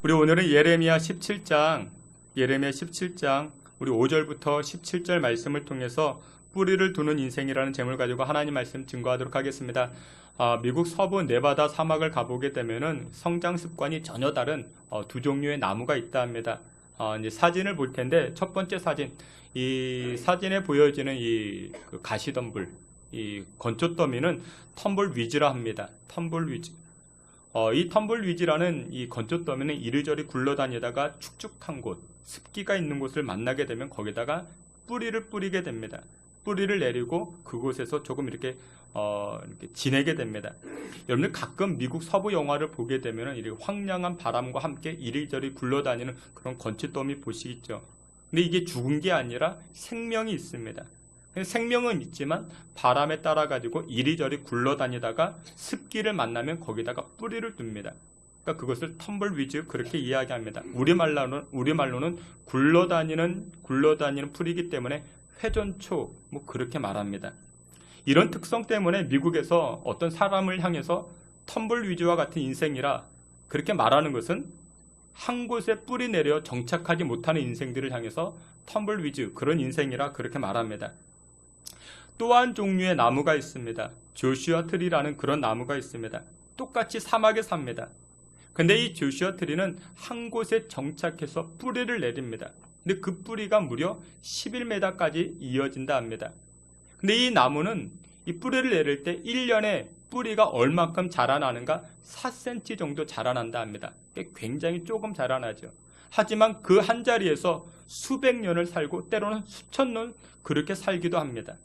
우리 오늘은 예레미야 17장 우리 5절부터 17절 말씀을 통해서 뿌리를 두는 인생이라는 제목을 가지고 하나님 말씀 증거하도록 하겠습니다. 미국 서부 네바다 사막을 가보게 되면은 성장 습관이 전혀 다른 두 종류의 나무가 있다 합니다. 이제 사진을 볼 텐데 첫 번째 사진, 이 사진에 보여지는 그 가시덤불, 이 건초더미는 텀블위즈라 합니다. 텀블위즈. 이 텀블위즈라는 이 건초더미는 이리저리 굴러다니다가 축축한 곳, 습기가 있는 곳을 만나게 되면 거기다가 뿌리를 뿌리게 됩니다. 뿌리를 내리고 그곳에서 조금 이렇게 지내게 됩니다. 여러분들 가끔 미국 서부 영화를 보게 되면 이렇게 황량한 바람과 함께 이리저리 굴러다니는 그런 건초더미 보시겠죠. 근데 이게 죽은 게 아니라 생명이 있습니다. 생명은 있지만 바람에 따라 가지고 이리저리 굴러다니다가 습기를 만나면 거기다가 뿌리를 둡니다. 그러니까 그것을 텀블위즈 그렇게 이야기합니다. 우리말로는 굴러다니는 풀이기 때문에 회전초 뭐 그렇게 말합니다. 이런 특성 때문에 미국에서 어떤 사람을 향해서 텀블위즈와 같은 인생이라 그렇게 말하는 것은 한 곳에 뿌리 내려 정착하지 못하는 인생들을 향해서 텀블위즈 그런 인생이라 그렇게 말합니다. 또 한 종류의 나무가 있습니다. 조슈아 트리라는 그런 나무가 있습니다. 똑같이 사막에 삽니다. 근데 이 조슈아 트리는 한 곳에 정착해서 뿌리를 내립니다. 근데 그 뿌리가 무려 11m까지 이어진다 합니다. 근데 이 나무는 이 뿌리를 내릴 때 1년에 뿌리가 얼만큼 자라나는가 4cm 정도 자라난다 합니다. 굉장히 조금 자라나죠. 하지만 그 한 자리에서 수백 년을 살고 때로는 수천 년 그렇게 살기도 합니다.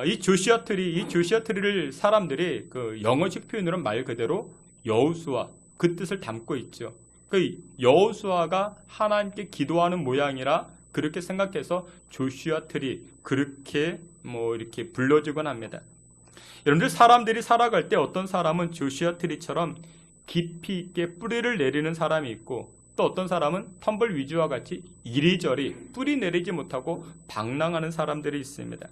이 조슈아 트리를 사람들이 그 영어식 표현으로 말 그대로 여호수아 그 뜻을 담고 있죠. 그 여호수아가 하나님께 기도하는 모양이라 그렇게 생각해서 조슈아 트리 그렇게 이렇게 불러주곤 합니다. 여러분들 사람들이 살아갈 때 어떤 사람은 조슈아 트리처럼 깊이 있게 뿌리를 내리는 사람이 있고 또 어떤 사람은 텀블위즈와 같이 이리저리 뿌리 내리지 못하고 방랑하는 사람들이 있습니다.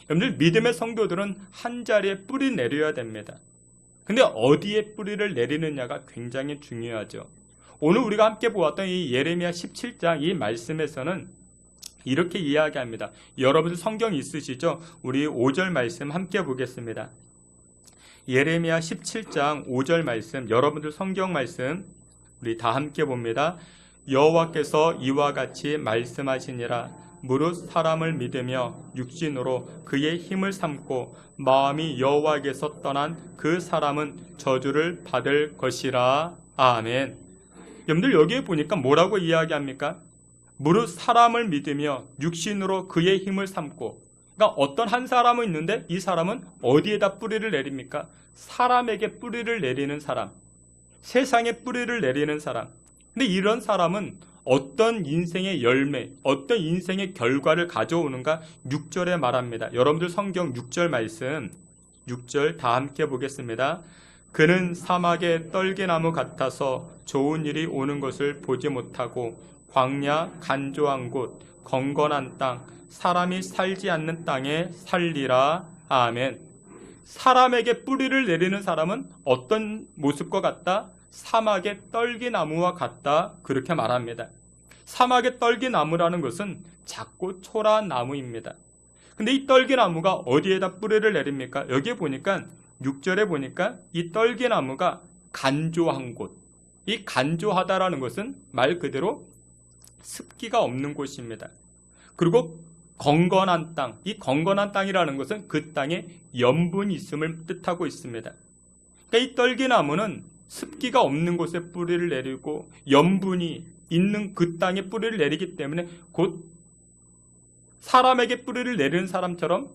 여러분들 믿음의 성도들은 한 자리에 뿌리 내려야 됩니다. 근데 어디에 뿌리를 내리느냐가 굉장히 중요하죠. 오늘 우리가 함께 보았던 이 예레미야 17장 이 말씀에서는 이렇게 이야기합니다. 여러분들 성경 있으시죠? 우리 5절 말씀 함께 보겠습니다. 예레미야 17장 5절 말씀, 여러분들 성경 말씀 우리 다 함께 봅니다. 여호와께서 이와 같이 말씀하시니라. 무릇 사람을 믿으며 육신으로 그의 힘을 삼고 마음이 여호와에게서 떠난 그 사람은 저주를 받을 것이라. 아멘. 여러분들 여기에 보니까 뭐라고 이야기합니까? 무릇 사람을 믿으며 육신으로 그의 힘을 삼고, 그러니까 어떤 한 사람은 있는데 이 사람은 어디에다 뿌리를 내립니까? 사람에게 뿌리를 내리는 사람, 세상에 뿌리를 내리는 사람. 근데 이런 사람은 어떤 인생의 열매, 어떤 인생의 결과를 가져오는가 6절에 말합니다. 여러분들 성경 6절 말씀, 6절 다 함께 보겠습니다. 그는 사막의 떨기나무 같아서 좋은 일이 오는 것을 보지 못하고 광야 간조한 곳, 건건한 땅, 사람이 살지 않는 땅에 살리라. 아멘. 사람에게 뿌리를 내리는 사람은 어떤 모습과 같다? 사막의 떨기나무와 같다. 그렇게 말합니다. 사막의 떨기나무라는 것은 작고 초라한 나무입니다. 근데 이 떨기나무가 어디에다 뿌리를 내립니까? 여기에 보니까 6절에 보니까 이 떨기나무가 간조한 곳. 이 간조하다라는 것은 말 그대로 습기가 없는 곳입니다. 그리고 건건한 땅. 이 건건한 땅이라는 것은 그 땅에 염분이 있음을 뜻하고 있습니다. 그러니까 이 떨기나무는 습기가 없는 곳에 뿌리를 내리고 염분이 있는 그 땅에 뿌리를 내리기 때문에 곧 사람에게 뿌리를 내리는 사람처럼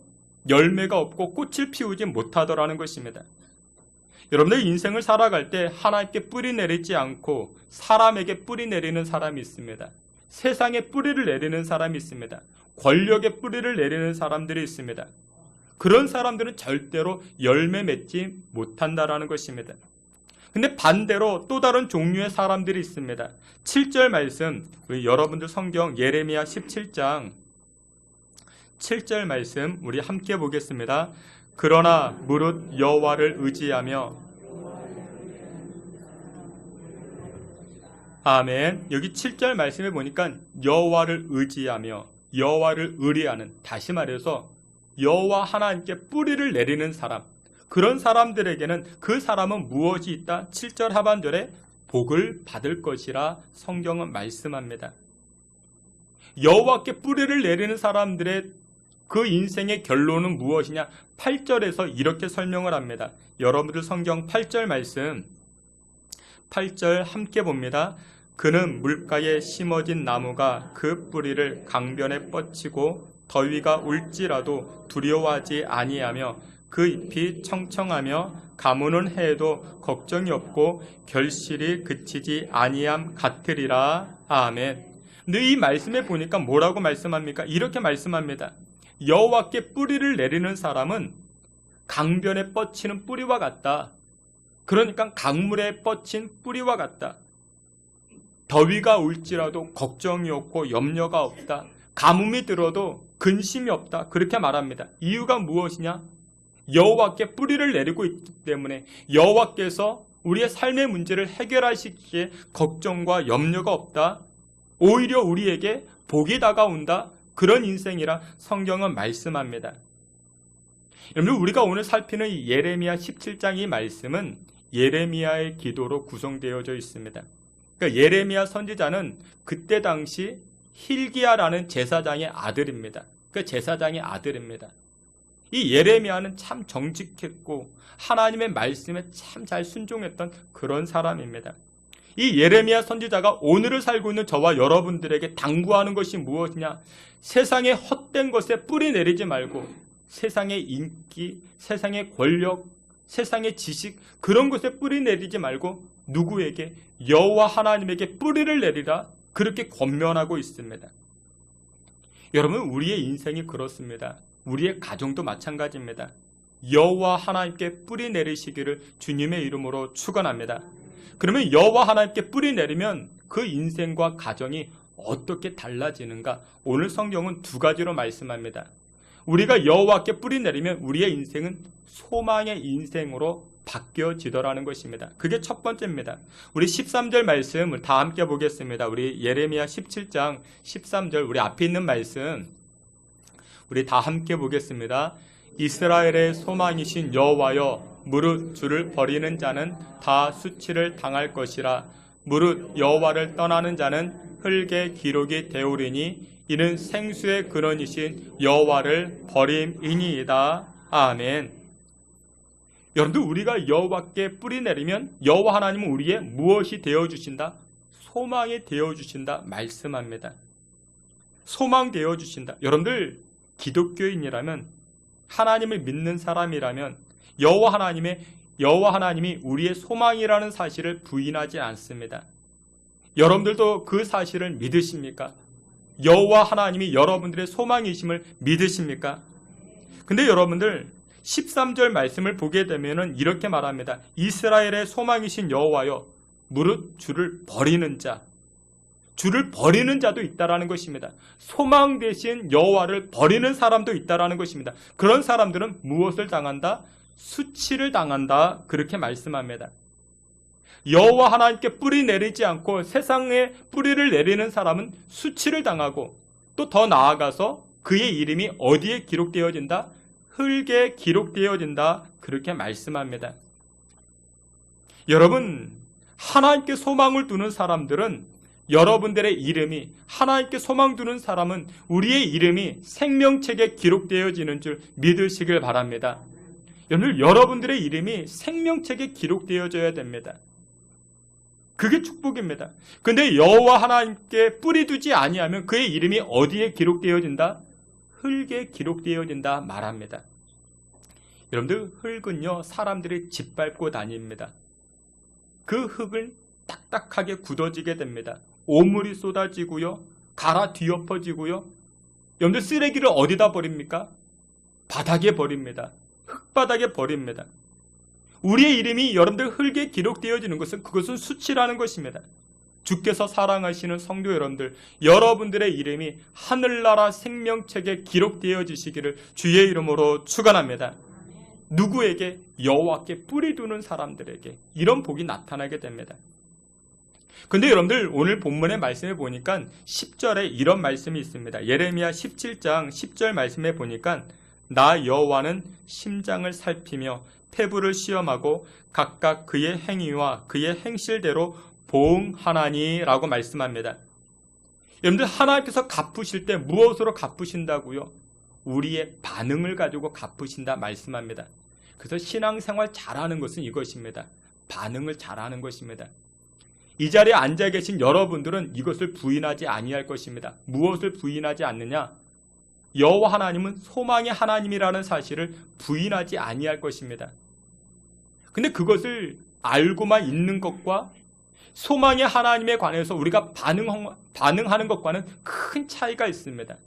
열매가 없고 꽃을 피우지 못하더라는 것입니다. 여러분들 인생을 살아갈 때 하나님께 뿌리 내리지 않고 사람에게 뿌리 내리는 사람이 있습니다. 세상에 뿌리를 내리는 사람이 있습니다. 권력에 뿌리를 내리는 사람들이 있습니다. 그런 사람들은 절대로 열매 맺지 못한다라는 것입니다. 근데 반대로 또 다른 종류의 사람들이 있습니다. 7절 말씀, 우리 여러분들 성경 예레미야 17장 7절 말씀 우리 함께 보겠습니다. 그러나 무릇 여호와를 의지하며 아멘. 여기 7절 말씀에 보니까 여호와를 의지하며 여호와를 의뢰하는, 다시 말해서 여호와 하나님께 뿌리를 내리는 사람, 그런 사람들에게는 그 사람은 무엇이 있다? 7절 하반절에 복을 받을 것이라 성경은 말씀합니다. 여호와께 뿌리를 내리는 사람들의 그 인생의 결론은 무엇이냐? 8절에서 이렇게 설명을 합니다. 여러분들 성경 8절 말씀, 8절 함께 봅니다. 그는 물가에 심어진 나무가 그 뿌리를 강변에 뻗치고 더위가 올지라도 두려워하지 아니하며 그 잎이 청청하며 가무는 해에도 걱정이 없고 결실이 그치지 아니함 같으리라. 아멘. 근데 이 말씀에 보니까 뭐라고 말씀합니까? 이렇게 말씀합니다. 여호와께 뿌리를 내리는 사람은 강변에 뻗치는 뿌리와 같다. 그러니까 강물에 뻗친 뿌리와 같다. 더위가 올지라도 걱정이 없고 염려가 없다. 가뭄이 들어도 근심이 없다. 그렇게 말합니다. 이유가 무엇이냐? 여호와께 뿌리를 내리고 있기 때문에 여호와께서 우리의 삶의 문제를 해결하시기에 걱정과 염려가 없다. 오히려 우리에게 복이 다가온다. 그런 인생이라 성경은 말씀합니다. 여러분, 우리가 오늘 살피는 이 예레미야 17장 이 말씀은 예레미야의 기도로 구성되어져 있습니다. 그러니까 예레미야 선지자는 그때 당시 힐기야라는 제사장의 아들입니다. 그 제사장의 아들입니다. 이 예레미야는 참 정직했고 하나님의 말씀에 참 잘 순종했던 그런 사람입니다. 이 예레미야 선지자가 오늘을 살고 있는 저와 여러분들에게 당부하는 것이 무엇이냐? 세상의 헛된 것에 뿌리 내리지 말고 세상의 인기, 세상의 권력, 세상의 지식, 그런 것에 뿌리 내리지 말고 누구에게? 여호와 하나님에게 뿌리를 내리라. 그렇게 권면하고 있습니다. 여러분, 우리의 인생이 그렇습니다. 우리의 가정도 마찬가지입니다. 여호와 하나님께 뿌리 내리시기를 주님의 이름으로 축원합니다. 그러면 여호와 하나님께 뿌리 내리면 그 인생과 가정이 어떻게 달라지는가? 오늘 성경은 두 가지로 말씀합니다. 우리가 여호와께 뿌리 내리면 우리의 인생은 소망의 인생으로 바뀌어지더라는 것입니다. 그게 첫 번째입니다. 우리 13절 말씀을 다 함께 보겠습니다. 우리 예레미야 17장 13절, 우리 앞에 있는 말씀 우리 다 함께 보겠습니다. 이스라엘의 소망이신 여호와여, 무릇 주를 버리는 자는 다 수치를 당할 것이라. 무릇 여호와를 떠나는 자는 흙의 기록이 되오리니 이는 생수의 근원이신 여호와를 버림이니이다. 아멘. 여러분들, 우리가 여호와께 뿌리 내리면 여호와 하나님은 우리의 무엇이 되어주신다? 소망이 되어주신다 말씀합니다. 소망 되어주신다. 여러분들, 기독교인이라면, 하나님을 믿는 사람이라면 여호와 하나님이 우리의 소망이라는 사실을 부인하지 않습니다. 여러분들도 그 사실을 믿으십니까? 여호와 하나님이 여러분들의 소망이심을 믿으십니까? 근데 여러분들 13절 말씀을 보게 되면 이렇게 말합니다. 이스라엘의 소망이신 여호와여, 무릇 주를 버리는 자, 주를 버리는 자도 있다라는 것입니다. 소망 대신 여호와를 버리는 사람도 있다라는 것입니다. 그런 사람들은 무엇을 당한다? 수치를 당한다. 그렇게 말씀합니다. 여호와 하나님께 뿌리 내리지 않고 세상에 뿌리를 내리는 사람은 수치를 당하고 또 더 나아가서 그의 이름이 어디에 기록되어진다? 흙에 기록되어진다. 그렇게 말씀합니다. 여러분, 하나님께 소망을 두는 사람들은, 여러분들의 이름이, 하나님께 소망 두는 사람은 우리의 이름이 생명책에 기록되어지는 줄 믿으시길 바랍니다. 여러분들의 이름이 생명책에 기록되어져야 됩니다. 그게 축복입니다. 근데 여호와 하나님께 뿌리 두지 아니하면 그의 이름이 어디에 기록되어진다? 흙에 기록되어진다 말합니다. 여러분들, 흙은요, 사람들이 짓밟고 다닙니다. 그 흙을 딱딱하게 굳어지게 됩니다. 오물이 쏟아지고요, 갈아 뒤엎어지고요. 여러분들, 쓰레기를 어디다 버립니까? 바닥에 버립니다. 흙바닥에 버립니다. 우리의 이름이 여러분들 흙에 기록되어지는 것은, 그것은 수치라는 것입니다. 주께서 사랑하시는 성도 여러분들, 여러분들의 이름이 하늘나라 생명책에 기록되어지시기를 주의 이름으로 축원합니다. 누구에게? 여호와께 뿌리 두는 사람들에게 이런 복이 나타나게 됩니다. 근데 여러분들 오늘 본문의 말씀에 보니까 10절에 이런 말씀이 있습니다. 예레미야 17장 10절 말씀에 보니까 나 여호와는 심장을 살피며 폐부를 시험하고 각각 그의 행위와 그의 행실대로 보응하나니라고 말씀합니다. 여러분들 하나님께서 갚으실 때 무엇으로 갚으신다고요? 우리의 반응을 가지고 갚으신다 말씀합니다. 그래서 신앙생활 잘하는 것은 이것입니다. 반응을 잘하는 것입니다. 이 자리에 앉아 계신 여러분들은 이것을 부인하지 아니할 것입니다. 무엇을 부인하지 않느냐? 여호와 하나님은 소망의 하나님이라는 사실을 부인하지 아니할 것입니다. 근데 그것을 알고만 있는 것과 소망의 하나님에 관해서 우리가 반응하는 것과는 큰 차이가 있습니다.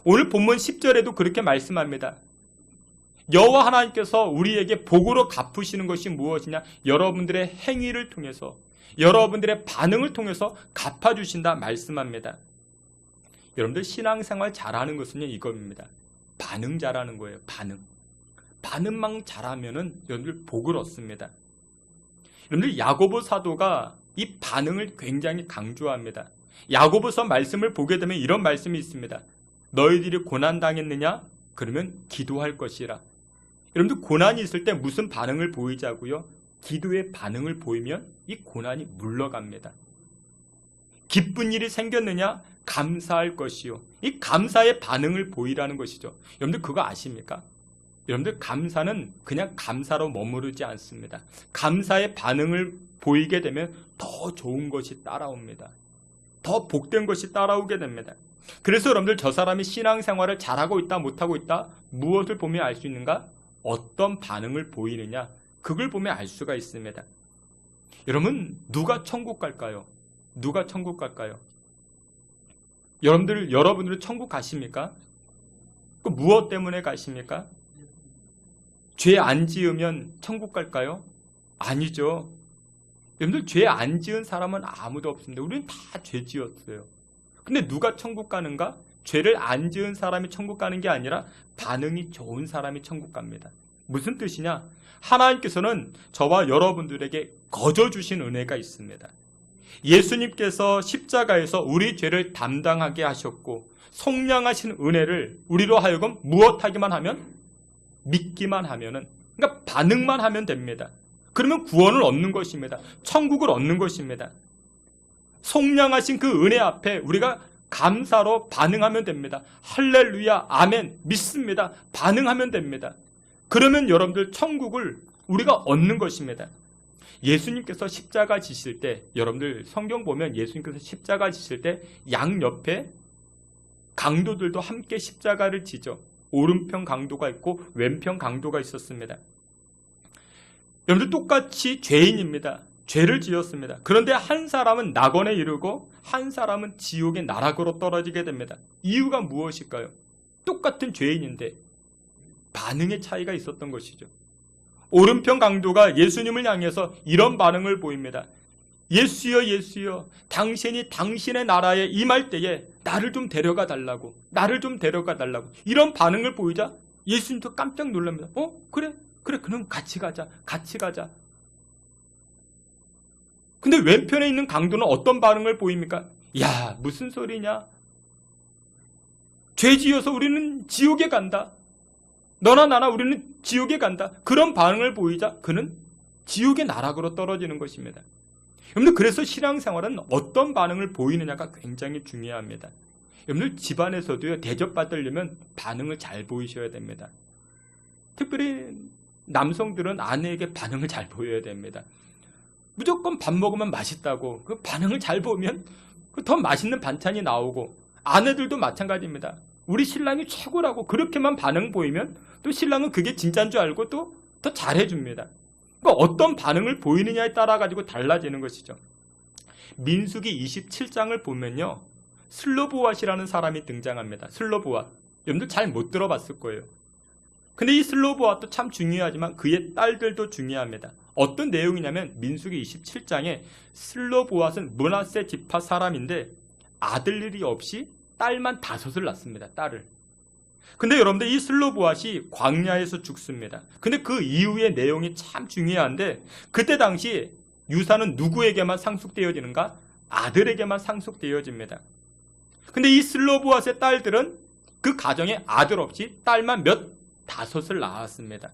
오늘 본문 10절에도 그렇게 말씀합니다. 여호와 하나님께서 우리에게 복으로 갚으시는 것이 무엇이냐? 여러분들의 행위를 통해서, 여러분들의 반응을 통해서 갚아주신다 말씀합니다. 여러분들 신앙생활 잘하는 것은 이겁니다. 반응 잘하는 거예요. 반응만 잘하면은 여러분들 복을 얻습니다. 여러분들 야고보 사도가 이 반응을 굉장히 강조합니다. 야고보서 말씀을 보게 되면 이런 말씀이 있습니다. 너희들이 고난 당했느냐? 그러면 기도할 것이라. 여러분들 고난이 있을 때 무슨 반응을 보이자고요? 기도의 반응을 보이면 이 고난이 물러갑니다. 기쁜 일이 생겼느냐? 감사할 것이요. 이 감사의 반응을 보이라는 것이죠. 여러분들 그거 아십니까? 여러분들 감사는 그냥 감사로 머무르지 않습니다. 감사의 반응을 보이게 되면 더 좋은 것이 따라옵니다. 더 복된 것이 따라오게 됩니다. 그래서 여러분들 저 사람이 신앙생활을 잘하고 있다 못하고 있다 무엇을 보면 알 수 있는가? 어떤 반응을 보이느냐? 그걸 보면 알 수가 있습니다. 여러분 누가 천국 갈까요? 누가 천국 갈까요? 여러분들은 천국 가십니까? 그 무엇 때문에 가십니까? 죄 안 지으면 천국 갈까요? 아니죠. 여러분들 죄 안 지은 사람은 아무도 없습니다. 우리는 다 죄 지었어요. 근데 누가 천국 가는가? 죄를 안 지은 사람이 천국 가는 게 아니라 반응이 좋은 사람이 천국 갑니다. 무슨 뜻이냐? 하나님께서는 저와 여러분들에게 거저 주신 은혜가 있습니다. 예수님께서 십자가에서 우리 죄를 담당하게 하셨고 속량하신 은혜를 우리로 하여금 무엇하기만 하면? 믿기만 하면은, 그러니까 반응만 하면 됩니다. 그러면 구원을 얻는 것입니다. 천국을 얻는 것입니다. 속량하신 그 은혜 앞에 우리가 감사로 반응하면 됩니다. 할렐루야, 아멘, 믿습니다. 반응하면 됩니다. 그러면 여러분들 천국을 우리가 얻는 것입니다. 예수님께서 십자가 지실 때, 여러분들 성경 보면 예수님께서 십자가 지실 때 양옆에 강도들도 함께 십자가를 지죠. 오른편 강도가 있고 왼편 강도가 있었습니다. 여러분들 똑같이 죄인입니다. 죄를 지었습니다. 그런데 한 사람은 낙원에 이르고 한 사람은 지옥의 나락으로 떨어지게 됩니다. 이유가 무엇일까요? 똑같은 죄인인데 반응의 차이가 있었던 것이죠. 오른편 강도가 예수님을 향해서 이런 반응을 보입니다. 예수여, 예수여, 당신이 당신의 나라에 임할 때에 나를 좀 데려가 달라고, 나를 좀 데려가 달라고, 이런 반응을 보이자 예수님도 깜짝 놀랍니다. 그래, 그럼 같이 가자. 근데 왼편에 있는 강도는 어떤 반응을 보입니까? 야, 무슨 소리냐? 죄 지어서 우리는 지옥에 간다. 너나 나나 우리는 지옥에 간다. 그런 반응을 보이자 그는 지옥의 나락으로 떨어지는 것입니다. 여러분들 그래서 신앙생활은 어떤 반응을 보이느냐가 굉장히 중요합니다. 여러분들 집안에서도요, 대접받으려면 반응을 잘 보이셔야 됩니다. 특별히 남성들은 아내에게 반응을 잘 보여야 됩니다. 무조건 밥 먹으면 맛있다고 그 반응을 잘 보면 더 맛있는 반찬이 나오고, 아내들도 마찬가지입니다. 우리 신랑이 최고라고 그렇게만 반응 보이면 또 신랑은 그게 진짜인 줄 알고 또 더 잘해줍니다. 그러니까 어떤 반응을 보이느냐에 따라 가지고 달라지는 것이죠. 민수기 27장을 보면요, 슬로보앗이라는 사람이 등장합니다. 슬로보앗, 여러분들 잘 못 들어봤을 거예요. 근데 이 슬로보앗도 참 중요하지만 그의 딸들도 중요합니다. 어떤 내용이냐면 민수기 27장에 슬로보앗은 므낫세 지파 사람인데 아들들이 없이 딸만 5을 낳습니다. 딸을. 근데 여러분들 이 슬로보앗이 광야에서 죽습니다. 근데 그 이후의 내용이 참 중요한데, 그때 당시 유산은 누구에게만 상속되어지는가? 아들에게만 상속되어집니다. 근데 이 슬로보아스의 딸들은 그 가정에 아들 없이 딸만 다섯을 낳았습니다.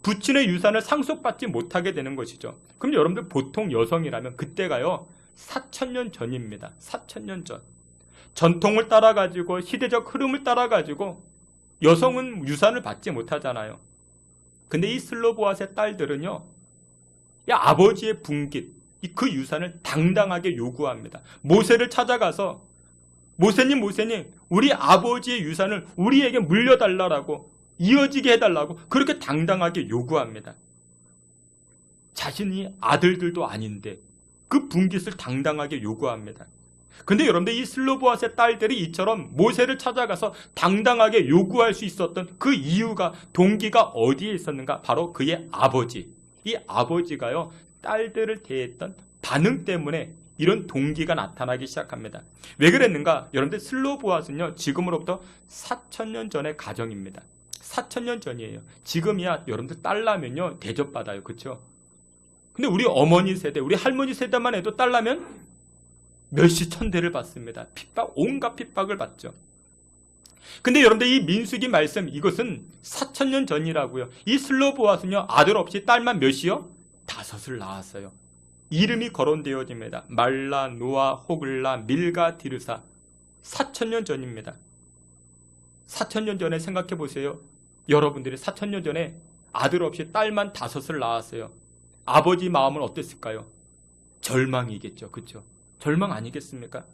부친의 유산을 상속받지 못하게 되는 것이죠. 그럼 여러분들 보통 여성이라면 그때가요 4,000년 전입니다. 4,000년 전. 전통을 따라가지고 시대적 흐름을 따라가지고 여성은 유산을 받지 못하잖아요. 근데 이 슬로보아스의 딸들은요 아버지의 분깃, 그 유산을 당당하게 요구합니다. 모세를 찾아가서 모세님 우리 아버지의 유산을 우리에게 물려달라고 이어지게 해달라고 그렇게 당당하게 요구합니다. 자신이 아들들도 아닌데 그 분깃을 당당하게 요구합니다. 근데 여러분들 이 슬로보아스의 딸들이 이처럼 모세를 찾아가서 당당하게 요구할 수 있었던 그 이유가 동기가 어디에 있었는가? 바로 그의 아버지. 이 아버지가요 딸들을 대했던 반응 때문에 이런 동기가 나타나기 시작합니다. 왜 그랬는가? 여러분들 슬로보아스는요 지금으로부터 4,000년 전의 가정입니다. 4,000년 전이에요. 지금이야 여러분들 딸 낳으면요 대접받아요. 그렇죠? 근데 우리 어머니 세대, 우리 할머니 세대만 해도 딸 낳으면 몇십 천대를 받습니다. 핍박, 온갖 핍박을 받죠. 근데 여러분들 이 민수기 말씀 이것은 4,000년 전이라고요. 이 슬로보아스는요 아들 없이 딸만 몇이요? 5을 낳았어요. 이름이 거론되어집니다. 말라, 노아, 호글라, 밀가, 디르사. 4,000년 전입니다. 4,000년 전에 생각해 보세요. 여러분들이 4,000년 전에 아들 없이 딸만 5을 낳았어요. 아버지 마음은 어땠을까요? 절망이겠죠. 그렇죠? 절망 아니겠습니까?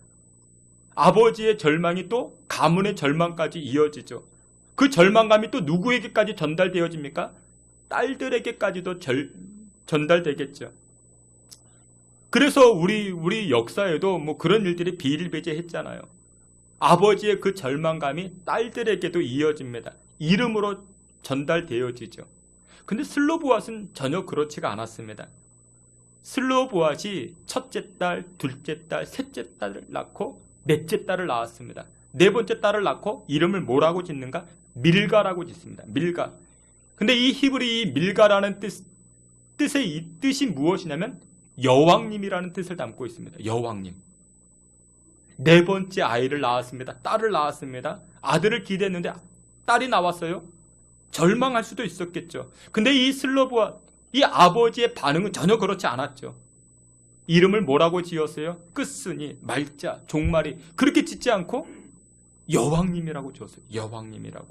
아버지의 절망이 또 가문의 절망까지 이어지죠. 그 절망감이 또 누구에게까지 전달되어집니까? 딸들에게까지도 전달되겠죠. 그래서 우리 역사에도 뭐 그런 일들이 비일비재했잖아요. 아버지의 그 절망감이 딸들에게도 이어집니다. 이름으로 전달되어지죠. 근데 슬로보아스는 전혀 그렇지가 않았습니다. 슬로보아스이 첫째 딸, 둘째 딸, 셋째 딸을 낳고 넷째 딸을 낳았습니다. 네 번째 딸을 낳고 이름을 뭐라고 짓는가? 밀가라고 짓습니다. 밀가. 근데 이 히브리 밀가라는 뜻의 이 뜻이 무엇이냐면 여왕님이라는 뜻을 담고 있습니다. 여왕님. 네 번째 아이를 낳았습니다. 딸을 낳았습니다. 아들을 기대했는데 딸이 나왔어요. 절망할 수도 있었겠죠. 근데 이 이 아버지의 반응은 전혀 그렇지 않았죠. 이름을 뭐라고 지었어요? 끝순이, 말자, 종말이 그렇게 짓지 않고 여왕님이라고 지었어요. 여왕님이라고.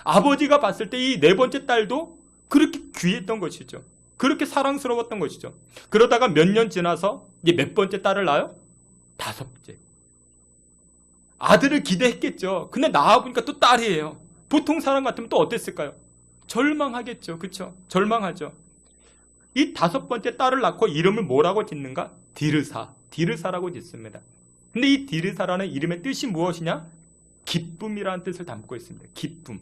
아버지가 봤을 때 이 네 번째 딸도 그렇게 귀했던 것이죠. 그렇게 사랑스러웠던 것이죠. 그러다가 몇 년 지나서 이제 몇 번째 딸을 낳아요? 5째. 아들을 기대했겠죠. 근데 낳아보니까 또 딸이에요. 보통 사람 같으면 또 어땠을까요? 절망하겠죠. 그렇죠? 절망하죠. 이 5번째 딸을 낳고 이름을 뭐라고 짓는가? 디르사라고 짓습니다. 근데 이 디르사라는 이름의 뜻이 무엇이냐? 기쁨이라는 뜻을 담고 있습니다. 기쁨.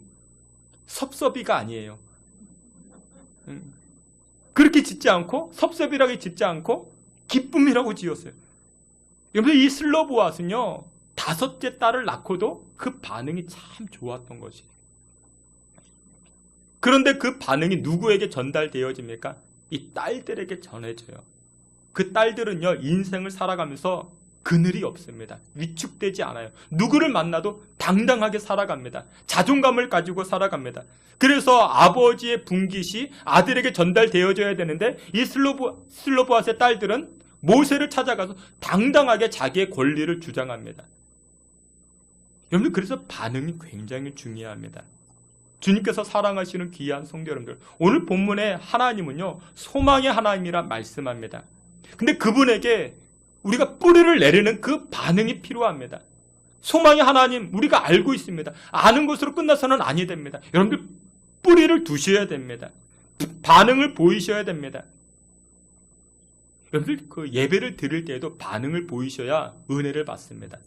섭섭이가 아니에요. 그렇게 짓지 않고 섭섭이라고 짓지 않고 기쁨이라고 지었어요. 여러분 이 슬로보아스는요 5째 딸을 낳고도 그 반응이 참 좋았던 것이에요. 그런데 그 반응이 누구에게 전달되어집니까? 이 딸들에게 전해져요. 그 딸들은요 인생을 살아가면서 그늘이 없습니다. 위축되지 않아요. 누구를 만나도 당당하게 살아갑니다. 자존감을 가지고 살아갑니다. 그래서 아버지의 분깃이 아들에게 전달되어져야 되는데 이 슬로보아스의 딸들은 모세를 찾아가서 당당하게 자기의 권리를 주장합니다. 여러분 그래서 반응이 굉장히 중요합니다. 주님께서 사랑하시는 귀한 성도 여러분들, 오늘 본문에 하나님은요 소망의 하나님이라 말씀합니다. 근데 그분에게 우리가 뿌리를 내리는 그 반응이 필요합니다. 소망의 하나님 우리가 알고 있습니다. 아는 것으로 끝나서는 아니 됩니다. 여러분들 뿌리를 두셔야 됩니다. 반응을 보이셔야 됩니다. 여러분들 그 예배를 드릴 때에도 반응을 보이셔야 은혜를 받습니다.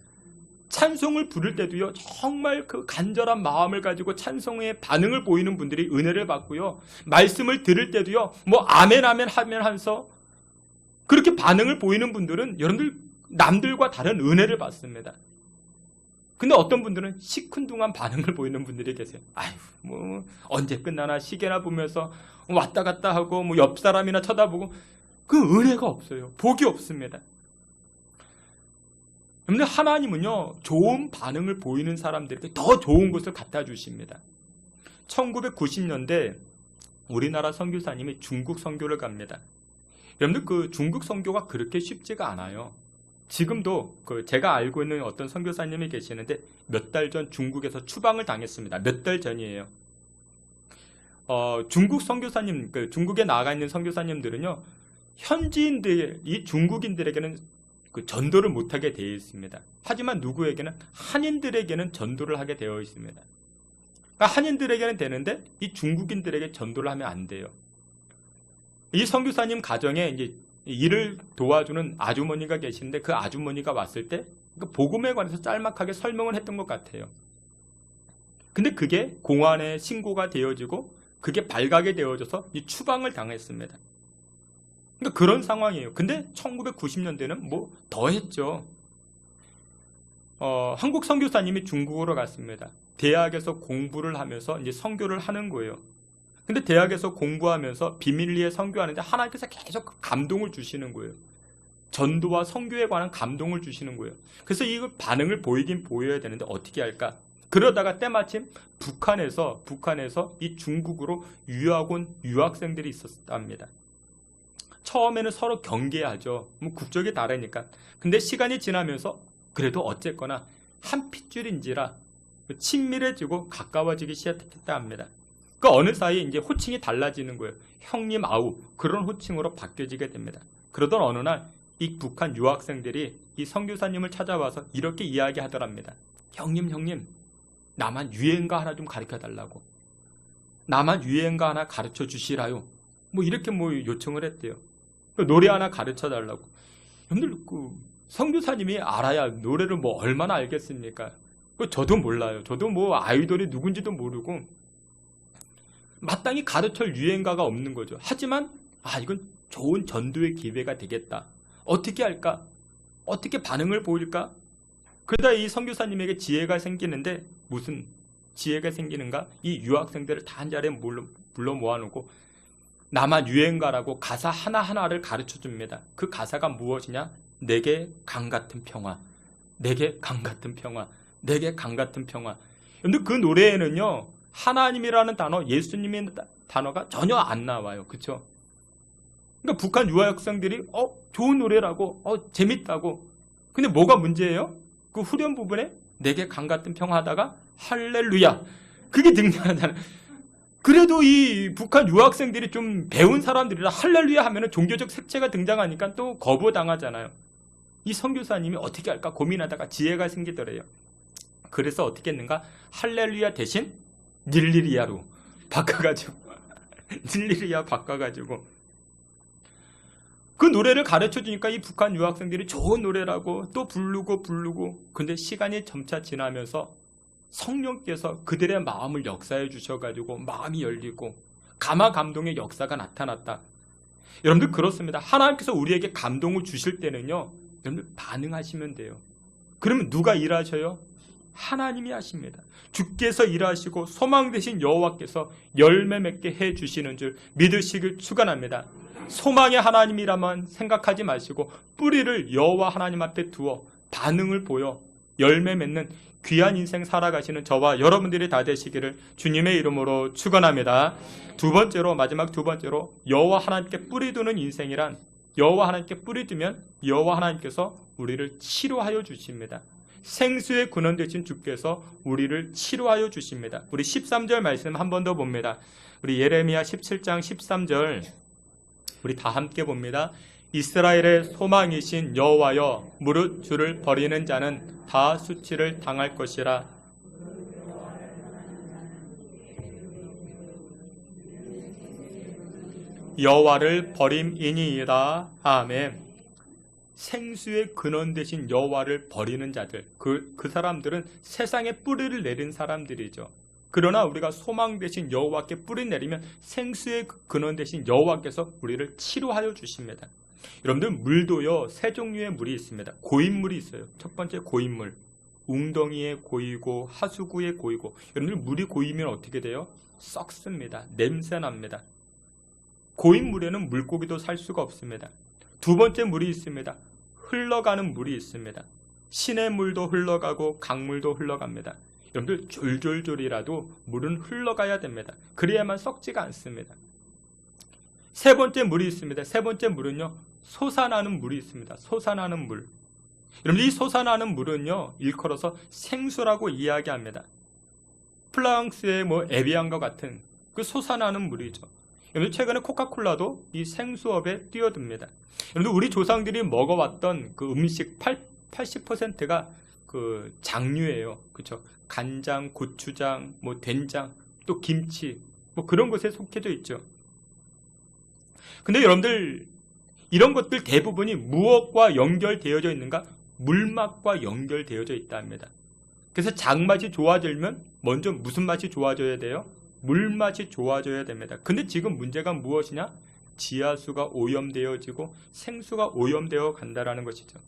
찬송을 부를 때도요 정말 그 간절한 마음을 가지고 찬송의 반응을 보이는 분들이 은혜를 받고요, 말씀을 들을 때도요 뭐 아멘 하면서 그렇게 반응을 보이는 분들은 여러분들 남들과 다른 은혜를 받습니다. 근데 어떤 분들은 시큰둥한 반응을 보이는 분들이 계세요. 아휴 뭐 언제 끝나나 시계나 보면서 왔다 갔다 하고 뭐 옆 사람이나 쳐다보고 그 은혜가 없어요. 복이 없습니다. 여러분들, 하나님은요, 좋은 반응을 보이는 사람들에게 더 좋은 것을 갖다 주십니다. 1990년대 우리나라 선교사님이 중국 선교를 갑니다. 여러분들, 그 중국 선교가 그렇게 쉽지가 않아요. 지금도 제가 알고 있는 어떤 선교사님이 계시는데 몇 달 전 중국에서 추방을 당했습니다. 몇 달 전이에요. 중국 선교사님, 중국에 나가 있는 선교사님들은요, 현지인들, 이 중국인들에게는 전도를 못하게 되어 있습니다. 하지만 누구에게는, 한인들에게는 전도를 하게 되어 있습니다. 그러니까 한인들에게는 되는데 이 중국인들에게 전도를 하면 안 돼요. 이 선교사님 가정에 이제 일을 도와주는 아주머니가 계시는데, 그 아주머니가 왔을 때 복음에 관해서 짤막하게 설명을 했던 것 같아요. 근데 그게 공안에 신고가 되어지고 그게 발각이 되어져서 이 추방을 당했습니다. 그러니까 그런 상황이에요. 근데 1990년대는 뭐 더 했죠. 한국 선교사님이 중국으로 갔습니다. 대학에서 공부를 하면서 이제 선교를 하는 거예요. 근데 대학에서 공부하면서 비밀리에 선교하는데 하나님께서 계속 감동을 주시는 거예요. 전도와 선교에 관한 감동을 주시는 거예요. 그래서 이 반응을 보이긴 보여야 되는데 어떻게 할까? 그러다가 때마침 북한에서 이 중국으로 유학 온 유학생들이 있었답니다. 처음에는 서로 경계하죠. 뭐 국적이 다르니까. 근데 시간이 지나면서 그래도 어쨌거나 한 핏줄인지라 친밀해지고 가까워지기 시작했다 합니다. 그 어느 사이에 이제 호칭이 달라지는 거예요. 형님, 아우, 그런 호칭으로 바뀌어지게 됩니다. 그러던 어느 날 이 북한 유학생들이 이 선교사님을 찾아와서 이렇게 이야기하더랍니다. 형님, 나만 유행가 하나 좀 가르쳐 달라고. 나만 유행가 하나 가르쳐 주시라요. 뭐 이렇게 뭐 요청을 했대요. 노래 하나 가르쳐 달라고. 여러분들, 선교사님이 알아야 노래를 뭐 얼마나 알겠습니까? 저도 몰라요. 저도 뭐 아이돌이 누군지도 모르고 마땅히 가르칠 유행가가 없는 거죠. 하지만 이건 좋은 전도의 기회가 되겠다. 어떻게 할까? 어떻게 반응을 보일까? 그러다 이 선교사님에게 지혜가 생기는데, 무슨 지혜가 생기는가? 이 유학생들을 다 한 자리에 불러 모아놓고 나만 유행가라고 가사 하나하나를 가르쳐 줍니다. 그 가사가 무엇이냐? 내게 강 같은 평화, 내게 강 같은 평화, 내게 강 같은 평화. 근데 그 노래에는요, 하나님이라는 단어, 예수님의 단어가 전혀 안 나와요. 그렇죠? 그러니까 북한 유학생들이 좋은 노래라고, 재밌다고. 근데 뭐가 문제예요? 그 후렴 부분에 내게 강 같은 평화 하다가 할렐루야, 그게 등장하잖아요. 그래도 이 북한 유학생들이 좀 배운 사람들이라 할렐루야 하면은 종교적 색채가 등장하니까 또 거부당하잖아요. 이 선교사님이 어떻게 할까 고민하다가 지혜가 생기더래요. 그래서 어떻게 했는가? 할렐루야 대신 닐리리아로 바꿔가지고 닐리리아 바꿔가지고 그 노래를 가르쳐주니까 이 북한 유학생들이 좋은 노래라고 또 부르고 근데 시간이 점차 지나면서 성령께서 그들의 마음을 역사해 주셔가지고 마음이 열리고 감화 감동의 역사가 나타났다. 여러분들, 그렇습니다. 하나님께서 우리에게 감동을 주실 때는요, 여러분들 반응하시면 돼요. 그러면 누가 일하셔요? 하나님이 하십니다. 주께서 일하시고 소망 되신 여호와께서 열매 맺게 해 주시는 줄 믿으시길 축원합니다. 소망의 하나님이라만 생각하지 마시고 뿌리를 여호와 하나님 앞에 두어 반응을 보여 열매 맺는 귀한 인생 살아가시는 저와 여러분들이 다 되시기를 주님의 이름으로 축원합니다. 마지막 두 번째로 여호와 하나님께 뿌리 두는 인생이란, 여호와 하나님께 뿌리 두면 여호와 하나님께서 우리를 치료하여 주십니다. 생수의 근원 되신 주께서 우리를 치료하여 주십니다. 우리 13절 말씀 한 번 더 봅니다. 우리 예레미야 17장 13절 우리 다 함께 봅니다. 이스라엘의 소망이신 여호와여, 무릇 주를 버리는 자는 다 수치를 당할 것이라. 여호와를 버림이니이다. 아멘. 생수의 근원 되신 여호와를 버리는 자들, 그 사람들은 세상에 뿌리를 내린 사람들이죠. 그러나 우리가 소망 되신 여호와께 뿌리 내리면 생수의 근원 되신 여호와께서 우리를 치료하여 주십니다. 여러분들, 물도요, 세 종류의 물이 있습니다. 고인물이 있어요. 첫 번째 고인물, 웅덩이에 고이고 하수구에 고이고. 여러분들, 물이 고이면 어떻게 돼요? 썩습니다. 냄새 납니다. 고인 물에는 물고기도 살 수가 없습니다. 두 번째 물이 있습니다. 흘러가는 물이 있습니다. 시냇물도 흘러가고 강물도 흘러갑니다. 여러분들 졸졸졸이라도 물은 흘러가야 됩니다. 그래야만 썩지가 않습니다. 세 번째 물이 있습니다. 세 번째 물은요, 솟아나는 물이 있습니다. 솟아나는 물. 여러분, 이 솟아나는 물은요, 일컬어서 생수라고 이야기합니다. 프랑스의 에비앙과 같은 그 솟아나는 물이죠. 여러분, 최근에 코카콜라도 이 생수업에 뛰어듭니다. 여러분, 우리 조상들이 먹어왔던 그 음식 80%가 그 장류예요. 그렇죠? 간장, 고추장, 된장, 또 김치, 그런 것에 속해져 있죠. 근데 여러분들, 이런 것들 대부분이 무엇과 연결되어져 있는가? 물맛과 연결되어져 있다 합니다. 그래서 장맛이 좋아지려면 먼저 무슨 맛이 좋아져야 돼요? 물맛이 좋아져야 됩니다. 근데 지금 문제가 무엇이냐? 지하수가 오염되어지고 생수가 오염되어 간다라는 것이죠.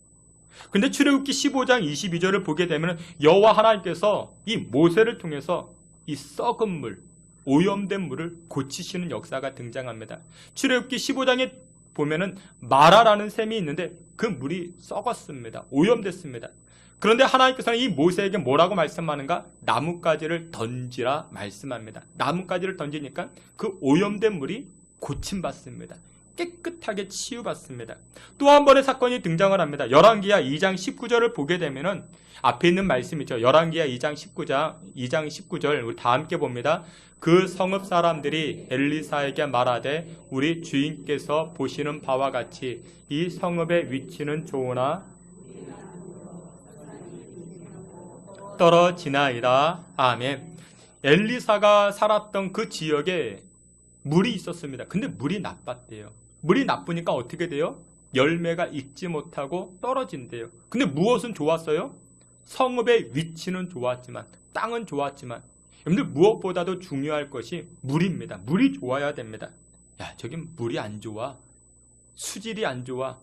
근데 출애굽기 15장 22절을 보게 되면 여호와 하나님께서 이 모세를 통해서 이 썩은 물, 오염된 물을 고치시는 역사가 등장합니다. 출애굽기 15장에 보면은 마라라는 샘이 있는데 그 물이 썩었습니다. 오염됐습니다. 그런데 하나님께서는 이 모세에게 뭐라고 말씀하는가? 나뭇가지를 던지라 말씀합니다. 나뭇가지를 던지니까 그 오염된 물이 고침받습니다. 깨끗하게 치유받습니다. 또 한 번의 사건이 등장을 합니다. 열왕기하 2장 19절을 보게 되면은 앞에 있는 말씀이죠. 열왕기하 2장 19절 우리 다 함께 봅니다. 그 성읍 사람들이 엘리사에게 말하되 우리 주인께서 보시는 바와 같이 이 성읍의 위치는 좋으나 떨어지나이다. 아멘. 엘리사가 살았던 그 지역에 물이 있었습니다. 근데 물이 나빴대요. 물이 나쁘니까 어떻게 돼요? 열매가 익지 못하고 떨어진대요. 근데 무엇은 좋았어요? 성읍의 위치는 좋았지만, 땅은 좋았지만, 여러분들 무엇보다도 중요할 것이 물입니다. 물이 좋아야 됩니다. 야, 저긴 물이 안 좋아. 수질이 안 좋아.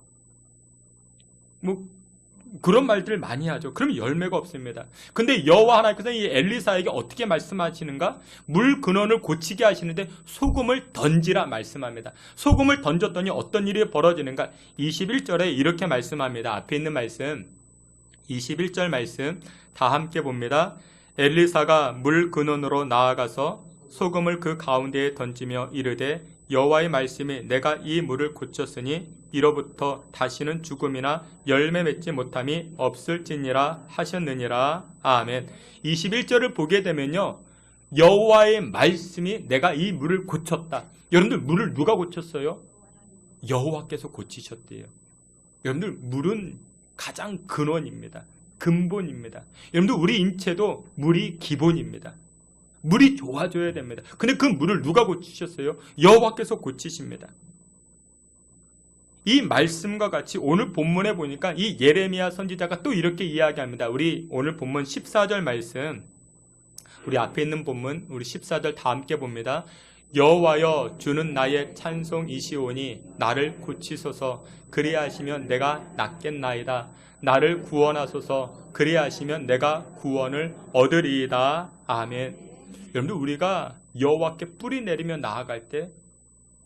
그런 말들을 많이 하죠. 그러면 열매가 없습니다. 근데 여호와 하나님께서는 이 엘리사에게 어떻게 말씀하시는가? 물 근원을 고치게 하시는데 소금을 던지라 말씀합니다. 소금을 던졌더니 어떤 일이 벌어지는가? 21절에 이렇게 말씀합니다. 앞에 있는 말씀 21절 말씀 다 함께 봅니다. 엘리사가 물 근원으로 나아가서 소금을 그 가운데에 던지며 이르되 여호와의 말씀이 내가 이 물을 고쳤으니 이로부터 다시는 죽음이나 열매 맺지 못함이 없을지니라 하셨느니라. 아멘. 21절을 보게 되면요, 여호와의 말씀이 내가 이 물을 고쳤다. 여러분들 물을 누가 고쳤어요? 여호와께서 고치셨대요. 여러분들 물은 가장 근원입니다. 근본입니다. 여러분들 우리 인체도 물이 기본입니다. 물이 좋아져야 됩니다. 근데 그 물을 누가 고치셨어요? 여호와께서 고치십니다. 이 말씀과 같이 오늘 본문에 보니까 이 예레미야 선지자가 또 이렇게 이야기합니다. 우리 오늘 본문 14절 말씀, 우리 앞에 있는 본문 우리 14절 다 함께 봅니다. 여호와여 주는 나의 찬송이시오니 나를 고치소서 그리하시면 내가 낫겠나이다. 나를 구원하소서 그리하시면 내가 구원을 얻으리이다. 아멘. 여러분들 우리가 여호와께 뿌리 내리며 나아갈 때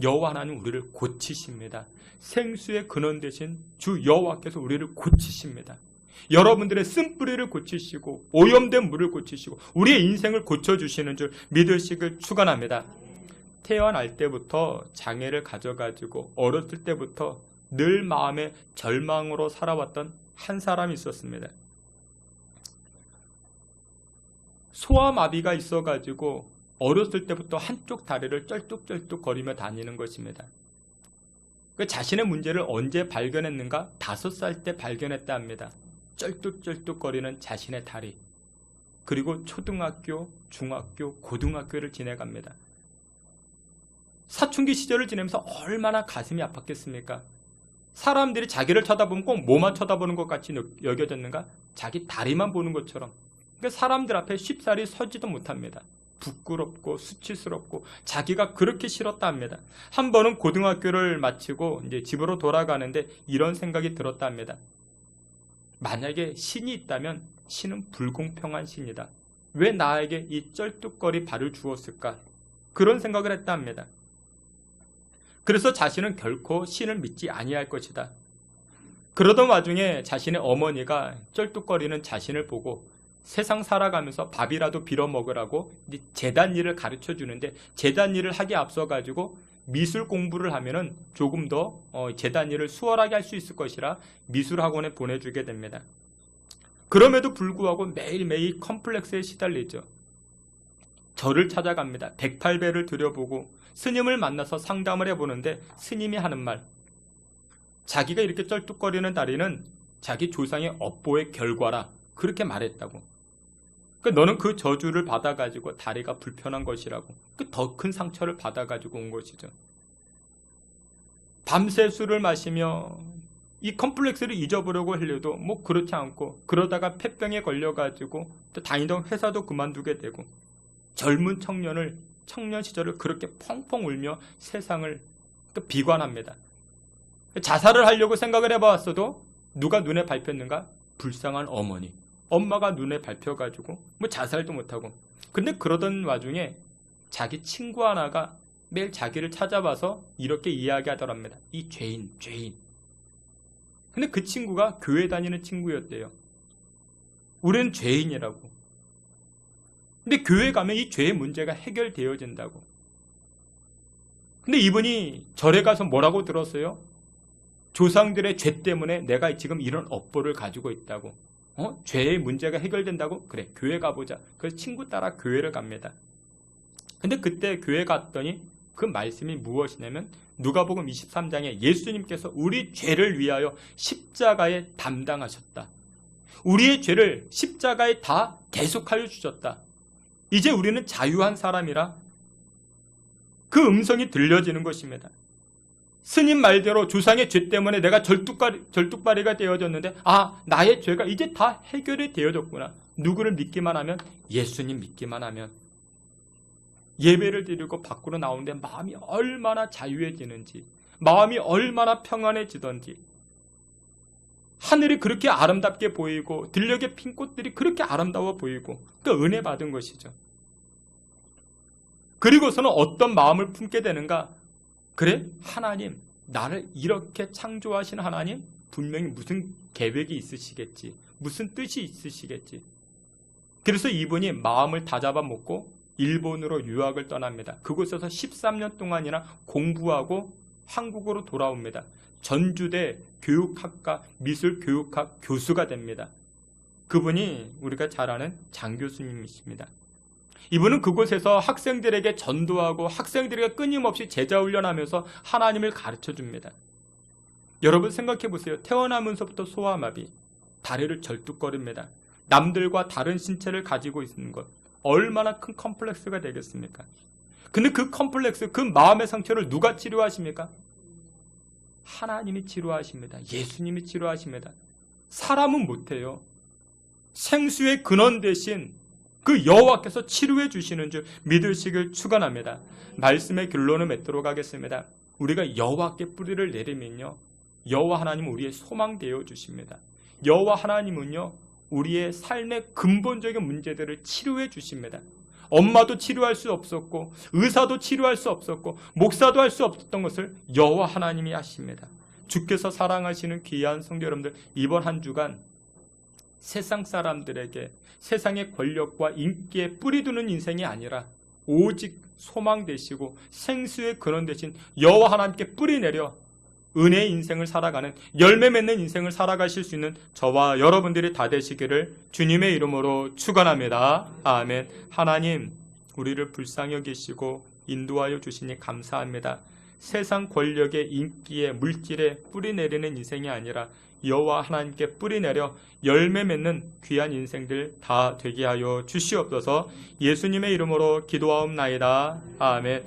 여호와 하나님 우리를 고치십니다. 생수의 근원 되신 주 여호와께서 우리를 고치십니다. 여러분들의 쓴뿌리를 고치시고 오염된 물을 고치시고 우리의 인생을 고쳐주시는 줄 믿으시길 축원합니다. 태어날 때부터 장애를 가져가지고 어렸을 때부터 늘 마음에 절망으로 살아왔던 한 사람이 있었습니다. 소아마비가 있어가지고 어렸을 때부터 한쪽 다리를 쩔뚝쩔뚝 거리며 다니는 것입니다. 그 자신의 문제를 언제 발견했는가? 5살 때 발견했다 합니다. 쩔뚝쩔뚝 거리는 자신의 다리. 그리고 초등학교, 중학교, 고등학교를 지내갑니다. 사춘기 시절을 지내면서 얼마나 가슴이 아팠겠습니까? 사람들이 자기를 쳐다보면 꼭 뭐만 쳐다보는 것 같이 여겨졌는가? 자기 다리만 보는 것처럼. 그러니까 사람들 앞에 쉽사리 서지도 못합니다. 부끄럽고 수치스럽고 자기가 그렇게 싫었다 합니다. 한 번은 고등학교를 마치고 이제 집으로 돌아가는데 이런 생각이 들었다 합니다. 만약에 신이 있다면 신은 불공평한 신이다. 왜 나에게 이 쩔뚝거리 발을 주었을까? 그런 생각을 했다 합니다. 그래서 자신은 결코 신을 믿지 아니할 것이다. 그러던 와중에 자신의 어머니가 쩔뚝거리는 자신을 보고 세상 살아가면서 밥이라도 빌어 먹으라고 제단 일을 가르쳐 주는데, 제단 일을 하기에 앞서 가지고 미술 공부를 하면은 조금 더 제단 일을 수월하게 할 수 있을 것이라 미술 학원에 보내주게 됩니다. 그럼에도 불구하고 매일매일 컴플렉스에 시달리죠. 절을 찾아갑니다. 108배를 들여보고 스님을 만나서 상담을 해보는데, 스님이 하는 말, 자기가 이렇게 쩔뚝거리는 다리는 자기 조상의 업보의 결과라, 그렇게 말했다고. 그러니까 너는 그 저주를 받아가지고 다리가 불편한 것이라고, 더 큰 상처를 받아가지고 온 것이죠. 밤새 술을 마시며 이 컴플렉스를 잊어보려고 하려도 뭐 그렇지 않고, 그러다가 폐병에 걸려가지고 또 다니던 회사도 그만두게 되고, 젊은 청년 시절을 그렇게 펑펑 울며 세상을 또 비관합니다. 자살을 하려고 생각을 해봤어도 누가 눈에 밟혔는가? 불쌍한 어머니. 엄마가 눈에 밟혀가지고 뭐 자살도 못하고. 근데 그러던 와중에 자기 친구 하나가 매일 자기를 찾아와서 이렇게 이야기하더랍니다. 이 죄인. 근데 그 친구가 교회 다니는 친구였대요. 우리는 죄인이라고. 근데 교회 가면 이 죄의 문제가 해결되어진다고. 근데 이분이 절에 가서 뭐라고 들었어요? 조상들의 죄 때문에 내가 지금 이런 업보를 가지고 있다고. 죄의 문제가 해결된다고? 그래, 교회 가보자. 그래서 친구 따라 교회를 갑니다. 근데 그때 교회 갔더니 그 말씀이 무엇이냐면, 누가복음 23장에 예수님께서 우리 죄를 위하여 십자가에 담당하셨다. 우리의 죄를 십자가에 다 대속하여 주셨다. 이제 우리는 자유한 사람이라 그 음성이 들려지는 것입니다. 스님 말대로 조상의 죄 때문에 내가 절뚝발이가 되어졌는데, 나의 죄가 이제 다 해결이 되어졌구나. 누구를 믿기만 하면? 예수님 믿기만 하면. 예배를 드리고 밖으로 나오는데 마음이 얼마나 자유해지는지, 마음이 얼마나 평안해지던지, 하늘이 그렇게 아름답게 보이고 들녘의 핀 꽃들이 그렇게 아름다워 보이고, 그 은혜 받은 것이죠. 그리고서는 어떤 마음을 품게 되는가? 그래? 하나님, 나를 이렇게 창조하신 하나님, 분명히 무슨 계획이 있으시겠지, 무슨 뜻이 있으시겠지. 그래서 이분이 마음을 다잡아 먹고 일본으로 유학을 떠납니다. 그곳에서 13년 동안이나 공부하고 한국으로 돌아옵니다. 전주대 교육학과 미술교육학 교수가 됩니다. 그분이 우리가 잘 아는 장 교수님이십니다. 이분은 그곳에서 학생들에게 전도하고 학생들에게 끊임없이 제자 훈련하면서 하나님을 가르쳐 줍니다. 여러분 생각해 보세요. 태어나면서부터 소아마비, 다리를 절뚝거립니다. 남들과 다른 신체를 가지고 있는 것, 얼마나 큰 컴플렉스가 되겠습니까? 근데 그 컴플렉스, 그 마음의 상처를 누가 치료하십니까? 하나님이 치료하십니다. 예수님이 치료하십니다. 사람은 못해요. 생수의 근원 대신 그 여호와께서 치료해 주시는 줄 믿으시길 축원합니다. 말씀의 결론을 맺도록 하겠습니다. 우리가 여호와께 뿌리를 내리면요, 여호와 하나님은 우리의 소망 되어 주십니다. 여호와 하나님은요, 우리의 삶의 근본적인 문제들을 치료해 주십니다. 엄마도 치료할 수 없었고, 의사도 치료할 수 없었고, 목사도 할 수 없었던 것을 여호와 하나님이 하십니다. 주께서 사랑하시는 귀한 성도 여러분들, 이번 한 주간 세상 사람들에게 세상의 권력과 인기에 뿌리 두는 인생이 아니라 오직 소망 되시고 생수의 근원 되신 여호와 하나님께 뿌리 내려 은혜의 인생을 살아가는, 열매 맺는 인생을 살아가실 수 있는 저와 여러분들이 다 되시기를 주님의 이름으로 축원합니다. 아멘. 하나님, 우리를 불쌍히 여기시고 인도하여 주시니 감사합니다. 세상 권력의 인기에 물질에 뿌리 내리는 인생이 아니라 여호와 하나님께 뿌리 내려 열매 맺는 귀한 인생들 다 되게 하여 주시옵소서. 예수님의 이름으로 기도하옵나이다. 아멘.